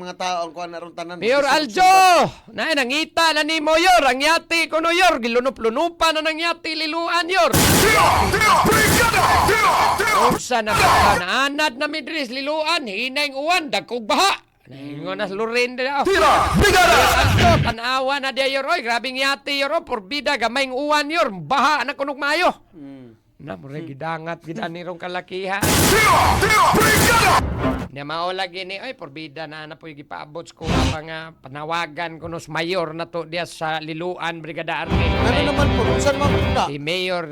mga tao ang kuan aron tanan. Mayor Aljo, na nangita na ni mo yor, ang yati ko no yor, gilunup-lunupa na ng yati liluan yor. Unsa na ka naanad na midris liluan, hinay uwan, dagkog baha. Naingon na lurin na. Tira! Brigada! Aljo, tanawa na diya yor, oy, grabing yati yor, porbida, gamayng uwan yor, baha na kunong mayo. Na, mura gidangat, gidanirong kalakihan. Na maula gini, ay, porbida na po yung ipaabot ko nga panawagan ko nos mayor na to diya sa Liluan, Brigada Arne. Ano naman po, saan man punta? Si Mayor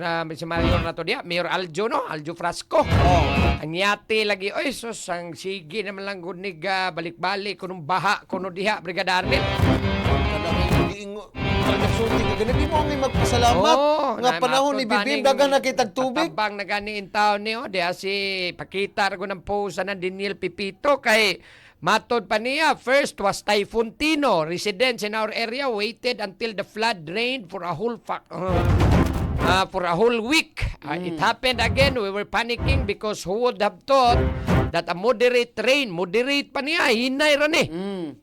na to diya, Mayor Aljo, no? Aljo Frasco. Oh. Ang yati lagi, oy, sus, ang sige naman lang gunig, balik-balik, kunong baha, kuno diha, Brigada Arne. Nagsulti ka ganun, di mo ang magpasalamat. Nga panahon ni Bibim, dagang nakitag tubig. Patabang na ganiin taon niyo, diya si pakita ko ng posa ng Daniel Pipito kay matod pa niya, first was Typhoon Tino. Residents in our area waited until the flood rained for a whole week. It happened again. We were panicking because who would have thought that a moderate rain, moderate pa niya, hinay ran eh.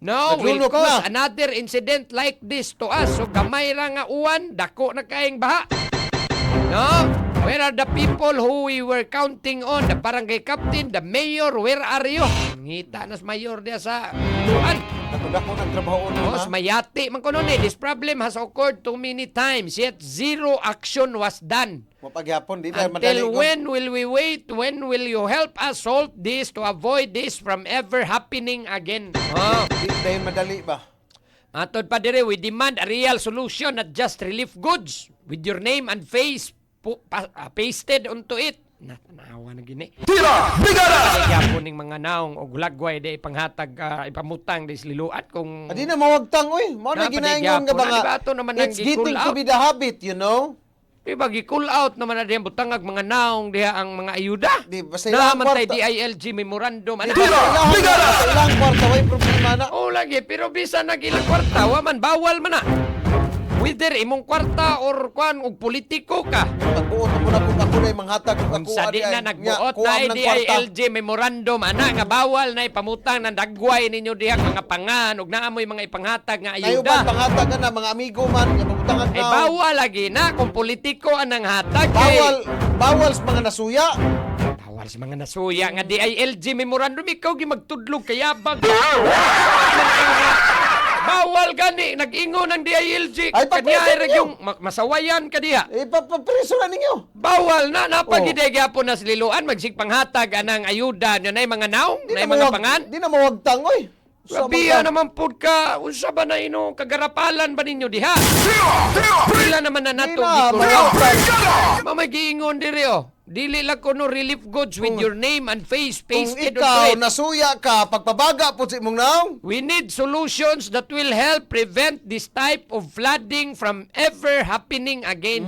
No, will Naglunok cause na. another incident like this to us. So gamay ra nga uwan, dako na kaing baha. No? Where are the people who we were counting on? The barangay captain, the mayor, where are you? Ngita nas mayor diya sa luan. Natudako ng trabaho na. Mas mayati man kuno ni. This problem has occurred too many times, yet zero action was done. Mapaghapon, di ba? Madali Until ko. when will we wait? When will you help us solve this to avoid this from ever happening again? Oh. Di dahil madali ba? Matod pa dire, we demand a real solution, not just relief goods with your name and face pasted onto it. Natanawa na gini. Tira! Brigada! Kaya ning mga naong o gulagway de ipanghatag ipamutang des liluat kung Adi na mawagtang, oy. Mo na ginaingon nga ba nga. Ato naman ang It's getting gi-cool to out. be the habit, you know? Diba, gi-cool out naman na diyan butangag mga naong diha ang mga ayuda. Di, basta ilang Naman tay kwarta. DILG memorandum. Ano? Tira! Brigada! Sa ilang kwarta, way problema na. Oo lagi, pero bisa nagilang kwarta, waman, bawal man na. Whether imong kwarta or kuan og politiko ka. Magbuot mo na kung ako na yung manghatag. Kung sa di na nagbuot na DILG memorandum, ana nga bawal na ipamutang ng dagway ninyo diha mga pangan ug naamoy mga ipanghatag nga Kayo ba, ayuda. panghatag ka na, mga amigo man, yung pabutangan Ay na. bawal lagi na kung politiko anang hatag. kay- Bawal sa mga nasuya. Bawal sa mga nasuya nga DILG memorandum, ikaw gi magtudlog kayabag. Bawal gani, nag-ingon ng DILG. Ay, Kanya papriso ay ninyo. yung masawayan ka diha. Papriso na ninyo. Bawal na, Oh. napagidegya po na sililuan, magsigpanghatag anang ayuda, na mga naong, na mga pangan. Di na mawagtang, oy. Sabihan naman po ka, unsa ba na ino, kagarapalan ba ninyo diha? Sila naman na nato gikulaw. Mamagiingon diri oh. Dili lang ko no relief goods with your name and face Kung pasted ikaw onto it. nasuya ka, pagpabaga po si mong naong, We need solutions that will help prevent this type of flooding from ever happening again.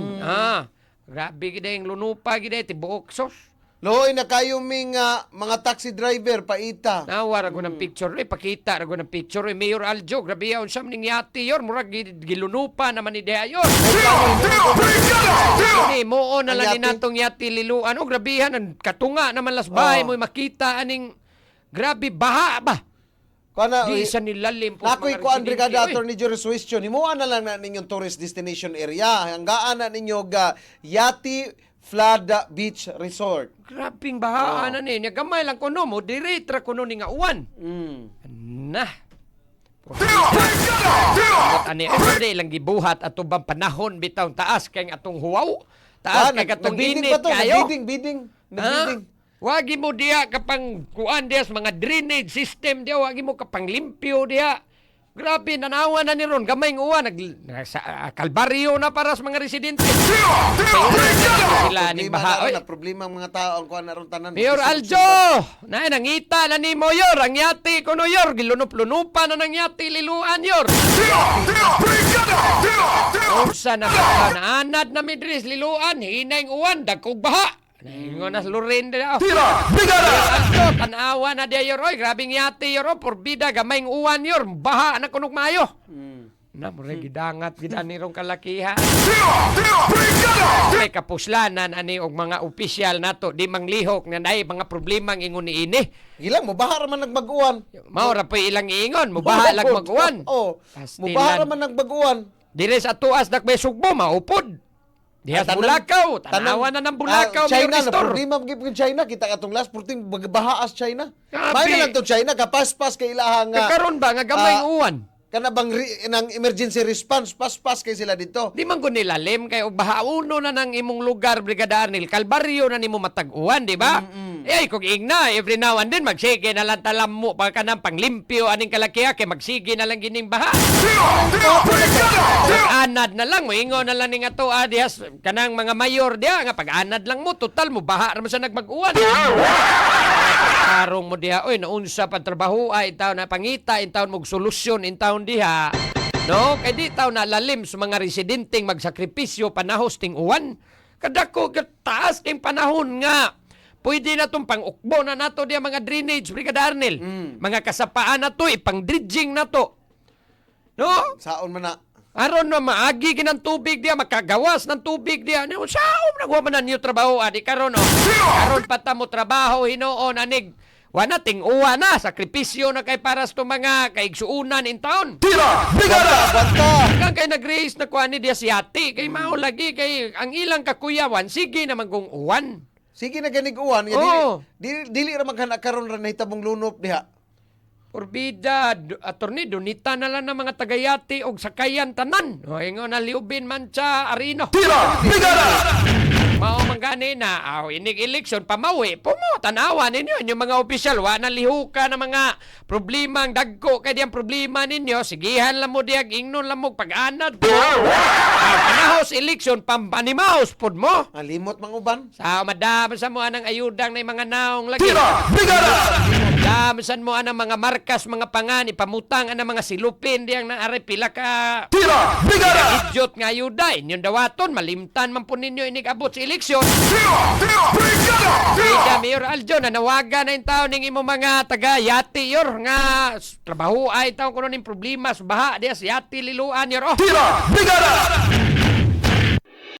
Grabe gid yung lunupa gid tibuok sos. loy na kayo mga taxi driver, paita. Nawar ako ng picture. Pakita ako ng picture. Mayor Aljo, grabe yun. Siyam ning yati yor. Murag gilunupa naman ni Dea yor. Ni, muon na lang ni Ang yati? natong yati liluan. O, grabihan. Ang katunga naman lasbay mo makita aning grabe baha ba? Kana, Di isa nilalim po. nakoy ko ang brigada attorney jurisdiction. Himuan na lang na ninyong tourist destination area. Hanggaan na ninyo Yati Flood Beach Resort. Grabing bahaan na ni. Gamay lang ko no. Moderate ra ko no ni nga uwan. Nah. Ani everyday lang gibuhat ato bang panahon bitaw taas kay atong huwaw. Taas kay atong Nagbiding init ba to? kayo. Nagbiding. Ha? Wagi mo diya kapang kuan diya sa mga drainage system diya. Wagi mo kapang limpyo diya. Grabe, nanawa na ni Ron. Gamay ng uwan. Kalbaryo na para sa mga residente. Sila ning baha. Oy, Problema ang mga tao ang kuan aron tanan. Mayor Aljo! Na nangita na ni mo yor. Ang yati ko no yor. Gilunup-lunupa na ng yati liluan yor. Unsa na ka naanad na midris liluan. Hinay ng uwan. Dagkog baha. Naingon na lurin na. Tira! Brigada! Aljo, tanawa na diya yor. Oy, grabing yati yor. Porbida, gamay ng uwan yor. Baha na kunong mayo. Na, mura gidangat, gidanirong kalakihan. Brigada! May kapuslanan, ani, og mga opisyal nato, di manglihok na nay mga problemang ingon ni ini. Ilang mo bahar man nagbaguan. Maura pa ilang iingon, mubaha lang mag-uwan. Oh, Pastilan. mo bahar man nagbaguan. Dire sa tuas nak may sugbo, maupod. Dihas Bulakaw, tanawa na ng Bulakaw, China Mayor na Nestor. problema gyud China kita katong last 14 bahaas China. Grabe. May na lang to China kapaspas kay ilahang Kakaroon ba nga gamay uwan? kana bang nang emergency response paspas kay sila dito. Di man ko nilalim kay og bahauno na ng imong lugar, Brigada Arnel, Kalbaryo na nimo matag-uwan, di ba? Eh, kung igna, every now and then, magsige na lang talam mo pa ka ng panglimpyo aning kalakiya, kay magsige na lang gining baha. Pag-anad na lang, moingo na lang nga to, dihas, kanang mga mayor diya, nga pag-anad lang mo, total mo, baha naman sa nagmag-uwan. Karong mo diha, oy, naunsa pa trabaho, itaw na pangita, itaw mong solusyon, itaw diha. No, kay di taw na lalim sa mga residenteng magsakripisyo panahos ting uwan. Kadako taas ting panahon nga. Pwede na itong pang-ukbo na nato diya mga drainage, Brigada Arnel. Mga kasapaan na to, ipang-dredging na to. No? Saon man na. Aron na maagi ng tubig diya, makagawas ng tubig diya. No, saom nagwa man na niyo trabaho, adi karon o. Karon pa ta mo trabaho, hinoon, anig. Wana ting uwa na, sakripisyo na kay paras to mga kaigsuunan in town. Tira! Brigada! Basta. Hanggang kay nag-raise na kuha ni diya si ati, kay mao lagi, kay ang ilang kakuyawan, sige naman kung uwan. Sige na ganig uwan. Oo. Dili ra maghanak karon ra nahitabong lunop diha. Porbida, attorney, dunita na lang ng mga tagayati og sakayan tanan. O, ingon na liubin man sa arino. Tira! Brigada! Mao man gani na, inig eleksyon, pamawi, pumo, tanawa ninyo, yung mga opisyal, wa na lihuka na mga problema, ang dagko, kaya diyang problema ninyo, sigihan lang mo diag, ingnon lang mo, pag-anad mo. Panahos eleksyon, pampanimaos pod mo. Limot mang uban. Sa madam sa mo anang ayudang na mga naong lagi. Tira! Brigada! Damasan mo anang mga markas, mga pangan, ipamutang anang mga silupin diyang naari pila ka Tira! Brigada! idiot nga ayuda. Inyong dawaton, malimtan man po ninyo inig-abot sa eleksyon. Tira! Tira! Brigada! Ida, Mayor Aljo, nanawagan na yung taon ng imo mga taga-yati, yor, nga trabaho ay taon kuno ng problema sa baha, diya sa yati liluan, yor. Oh, Tira! Brigada!